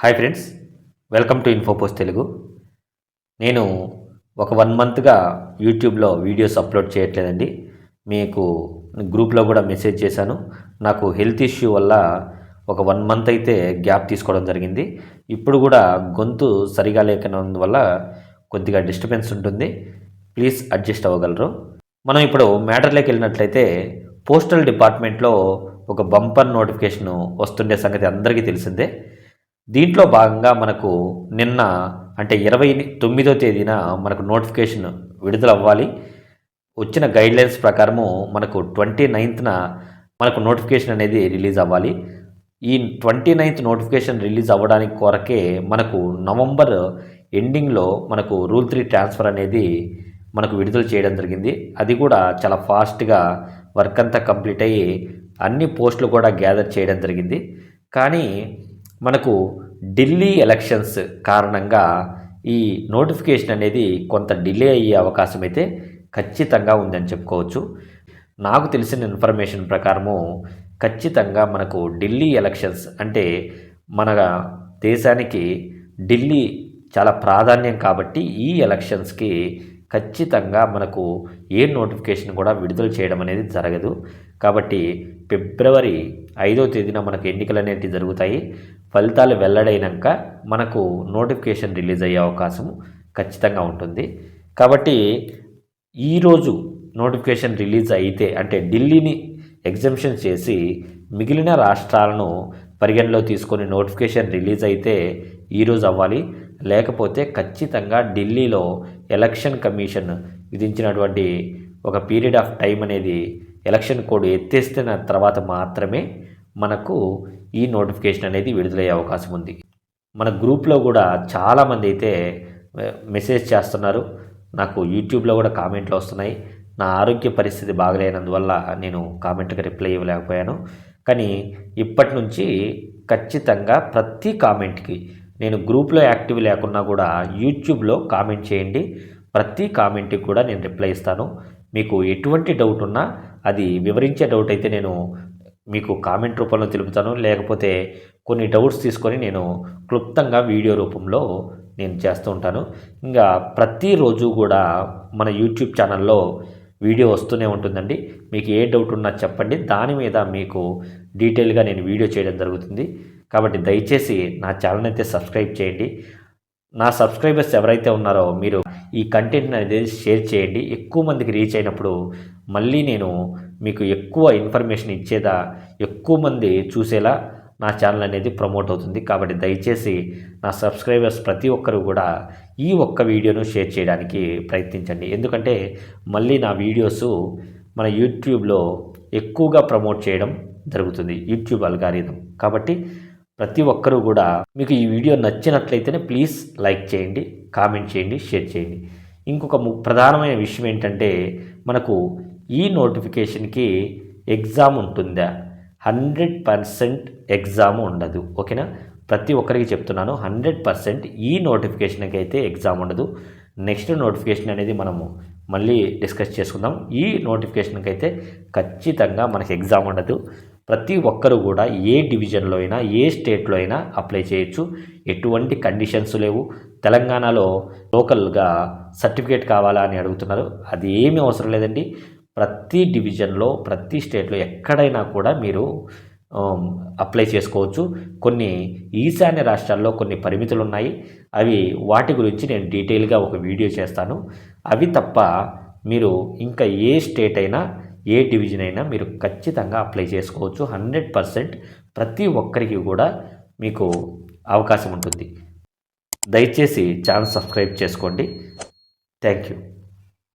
Hi friends, welcome to Infopost Telugu. నేను ఒక 1 మంత్గా యూట్యూబ్లో వీడియోస్ అప్లోడ్ చేయట్లేదండి. మీకు గ్రూప్లో కూడా మెసేజ్ చేశాను. నాకు హెల్త్ ఇష్యూ వల్ల ఒక 1 మంత్ అయితే గ్యాప్ తీసుకోవడం జరిగింది. ఇప్పుడు కూడా గొంతు సరిగా లేకనందువల్ల కొద్దిగా డిస్టర్బెన్స్ ఉంటుంది. ప్లీజ్ అడ్జస్ట్ అవ్వగలరు. మనం ఇప్పుడు మ్యాటర్లోకి వెళ్ళినట్లయితే పోస్టల్ డిపార్ట్మెంట్లో ఒక బంపర్ నోటిఫికేషన్ వస్తుండే సంగతి అందరికీ తెలిసిందే. దీంట్లో భాగంగా మనకు నిన్న అంటే 29వ తేదీన మనకు నోటిఫికేషన్ విడుదల అవ్వాలి. వచ్చిన గైడ్లైన్స్ ప్రకారము మనకు 29న మనకు నోటిఫికేషన్ అనేది రిలీజ్ అవ్వాలి. ఈ 29th నోటిఫికేషన్ రిలీజ్ అవ్వడానికి కొరకే మనకు నవంబర్ ఎండింగ్లో మనకు రూల్ 3 ట్రాన్స్ఫర్ అనేది మనకు విడుదల చేయడం జరిగింది. అది కూడా చాలా ఫాస్ట్గా వర్క్ అంతా కంప్లీట్ అయ్యి అన్ని పోస్టులు కూడా గ్యాదర్ చేయడం జరిగింది. కానీ మనకు ఢిల్లీ ఎలక్షన్స్ కారణంగా ఈ నోటిఫికేషన్ అనేది కొంత డిలే అయ్యే అవకాశం అయితే ఖచ్చితంగా ఉందని చెప్పుకోవచ్చు. నాకు తెలిసిన ఇన్ఫర్మేషన్ ప్రకారము ఖచ్చితంగా మనకు ఢిల్లీ ఎలక్షన్స్ అంటే మన దేశానికి ఢిల్లీ చాలా ప్రాధాన్యం కాబట్టి ఈ ఎలక్షన్స్కి ఖచ్చితంగా మనకు ఏ నోటిఫికేషన్ కూడా విడుదల చేయడం అనేది జరగదు. కాబట్టి ఫిబ్రవరి 5వ తేదీన మనకు ఎన్నికలు అనేవి జరుగుతాయి. ఫలితాలు వెల్లడైనాక మనకు నోటిఫికేషన్ రిలీజ్ అయ్యే అవకాశం ఖచ్చితంగా ఉంటుంది. కాబట్టి ఈరోజు నోటిఫికేషన్ రిలీజ్ అయితే అంటే ఢిల్లీని ఎగ్జంప్షన్ చేసి మిగిలిన రాష్ట్రాలను పరిగణలో తీసుకొని నోటిఫికేషన్ రిలీజ్ అయితే ఈరోజు అవ్వాలి. లేకపోతే ఖచ్చితంగా ఢిల్లీలో ఎలక్షన్ కమిషన్ విధించినటువంటి ఒక పీరియడ్ ఆఫ్ టైం అనేది ఎలక్షన్ కోడ్ ఎత్తేస్తున్న తర్వాత మాత్రమే మనకు ఈ నోటిఫికేషన్ అనేది విడుదలయ్యే అవకాశం ఉంది. మన గ్రూప్లో కూడా చాలామంది అయితే మెసేజ్ చేస్తున్నారు. నాకు యూట్యూబ్లో కూడా కామెంట్లు వస్తున్నాయి. నా ఆరోగ్య పరిస్థితి బాగలేనందువల్ల నేను కామెంట్కి రిప్లై ఇవ్వలేకపోయాను. కానీ ఇప్పటి నుంచి ఖచ్చితంగా ప్రతి కామెంట్కి నేను గ్రూప్లో యాక్టివ్ లేకున్నా కూడా యూట్యూబ్లో కామెంట్ చేయండి. ప్రతి కామెంట్కి కూడా నేను రిప్లై ఇస్తాను. మీకు ఎటువంటి డౌట్ ఉన్నా అది వివరించే డౌట్ అయితే నేను మీకు కామెంట్ రూపంలో తెలుపుతాను. లేకపోతే కొన్ని డౌట్స్ తీసుకొని నేను క్లుప్తంగా వీడియో రూపంలో నేను చేస్తూ ఉంటాను. ఇంకా ప్రతిరోజు కూడా మన యూట్యూబ్ ఛానల్లో వీడియో వస్తూనే ఉంటుందండి. మీకు ఏ డౌట్ ఉన్నా చెప్పండి, దాని మీద మీకు డీటెయిల్గా నేను వీడియో చేయడం జరుగుతుంది. కాబట్టి దయచేసి నా ఛానల్ అయితే సబ్స్క్రైబ్ చేయండి. నా సబ్స్క్రైబర్స్ ఎవరైతే ఉన్నారో మీరు ఈ కంటెంట్ అనేది షేర్ చేయండి. ఎక్కువ మందికి రీచ్ అయినప్పుడు మళ్ళీ నేను మీకు ఎక్కువ ఇన్ఫర్మేషన్ ఇచ్చేదా ఎక్కువ మంది చూసేలా నా ఛానల్ అనేది ప్రమోట్ అవుతుంది. కాబట్టి దయచేసి నా సబ్స్క్రైబర్స్ ప్రతి ఒక్కరు కూడా ఈ ఒక్క వీడియోను షేర్ చేయడానికి ప్రయత్నించండి. ఎందుకంటే మళ్ళీ నా వీడియోస్ మన యూట్యూబ్లో ఎక్కువగా ప్రమోట్ చేయడం జరుగుతుంది, యూట్యూబ్ అల్గారిథం. కాబట్టి ప్రతి ఒక్కరూ కూడా మీకు ఈ వీడియో నచ్చినట్లయితేనే ప్లీజ్ లైక్ చేయండి, కామెంట్ చేయండి, షేర్ చేయండి. ఇంకొక ప్రధానమైన విషయం ఏంటంటే మనకు ఈ నోటిఫికేషన్కి ఎగ్జామ్ ఉంటుందా? 100% ఎగ్జామ్ ఉండదు. ఓకేనా? ప్రతి ఒక్కరికి చెప్తున్నాను, 100% ఈ నోటిఫికేషన్కి అయితే ఎగ్జామ్ ఉండదు. నెక్స్ట్ నోటిఫికేషన్ అనేది మనము మళ్ళీ డిస్కస్ చేసుకుందాం. ఈ నోటిఫికేషన్కి అయితే ఖచ్చితంగా మనకి ఎగ్జామ్ ఉండదు. ప్రతి ఒక్కరు కూడా ఏ డివిజన్లో అయినా ఏ స్టేట్లో అయినా అప్లై చేయొచ్చు. ఎటువంటి కండిషన్స్ లేవు. తెలంగాణలో లోకల్గా సర్టిఫికేట్ కావాలా అని అడుగుతున్నారు. అది ఏమీ అవసరం లేదండి. ప్రతి డివిజన్లో ప్రతి స్టేట్లో ఎక్కడైనా కూడా మీరు అప్లై చేసుకోవచ్చు. కొన్ని ఈశాన్య రాష్ట్రాల్లో కొన్ని పరిమితులు ఉన్నాయి. వాటి గురించి నేను డీటెయిల్గా ఒక వీడియో చేస్తాను. అవి తప్ప మీరు ఇంకా ఏ స్టేట్ అయినా ఏ డివిజన్ అయినా మీరు ఖచ్చితంగా అప్లై చేసుకోవచ్చు. 100% ప్రతి ఒక్కరికి కూడా మీకు అవకాశం ఉంటుంది. దయచేసి ఛానల్ సబ్స్క్రైబ్ చేసుకోండి. Thank you.